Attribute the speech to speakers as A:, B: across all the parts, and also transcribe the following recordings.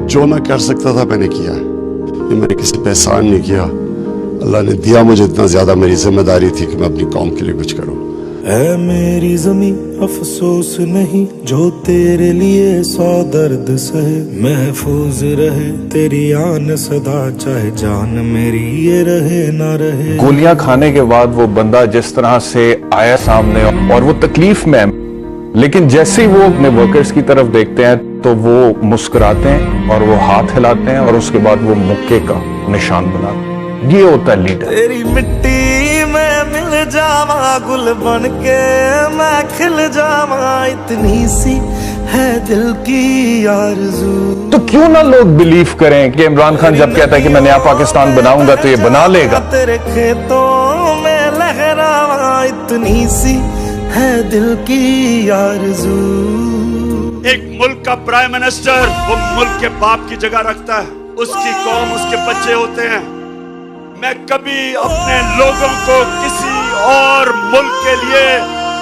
A: जो मैं कर सकता था मैंने किया है। ये मैंने किसी पे एहसान नहीं किया। अल्लाह ने दिया मुझे इतना ज्यादा, मेरी जिम्मेदारी थी कि मैं अपनी कौम के लिए कुछ करूं।
B: ऐ मेरी ज़मीं अफसोस नहीं जो तेरे लिए 100 दर्द सहे, महफूज रहे तेरी आन सदा चाहे जान मेरी ये रहे ना रहे।
C: गोलियां खाने के बाद वो बंदा जिस तरह से आया सामने और वो तकलीफ में है, लेकिन जैसे ही वो अपने वर्कर्स की तरफ देखते हैं तो वो मुस्कुराते हैं और वो हाथ हिलाते हैं और उसके बाद वो मुक्के का निशान बनाते हैं। ये होता है लीडर।
B: तेरी मिट्टी में मिल जावा गुल बन के मैं खिल जावा, इतनी सी है दिल की आरज़ू।
C: तो क्यों ना लोग बिलीव करें कि इमरान खान जब कहता है कि मैं नया पाकिस्तान बनाऊंगा तो ये बना लेगा।
B: तेरे खेतों में लहरावा, इतनी सी है दिल की आरज़ू।
A: एक मुल्क का प्राइम मिनिस्टर वो मुल्क के बाप की जगह रखता है, उसकी कौम उसके बच्चे होते हैं। मैं कभी अपने लोगों को किसी और मुल्क के लिए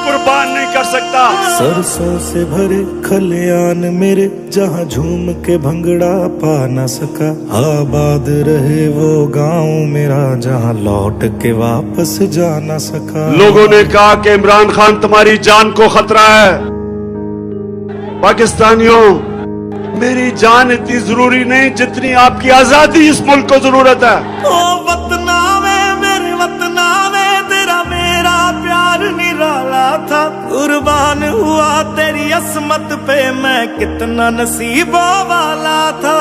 A: कुर्बान नहीं कर सकता।
B: सरसों से भरे खलियान मेरे जहाँ झूम के भंगड़ा पा न सका, आबाद रहे वो गांव मेरा जहाँ लौट के वापस जा न सका।
A: लोगों ने कहा कि इमरान खान तुम्हारी जान को खतरा है। पाकिस्तानियों, मेरी जान इतनी जरूरी नहीं जितनी आपकी आजादी इस मुल्क को जरूरत है।
B: ओ वतना में मेरे वतना में तेरा मेरा प्यार निराला था, कुर्बान हुआ तेरी असमत पे मैं कितना नसीबों वाला था।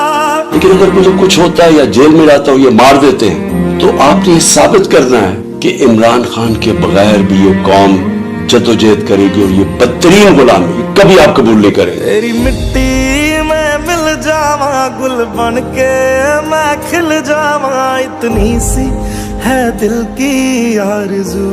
D: लेकिन अगर मुझे कुछ होता है या जेल में रहता हूँ, ये मार देते हैं, तो आपने ये साबित करना है कि इमरान खान के बगैर भी ये कौम जदोजहद करेगी और ये बदतरीन गुलामी कभी आप कबूल नहीं करेंगे।
B: तेरी मिट्टी में मिल जावा गुल बन के मैं खिल जावा, इतनी सी है दिल की आरज़ू।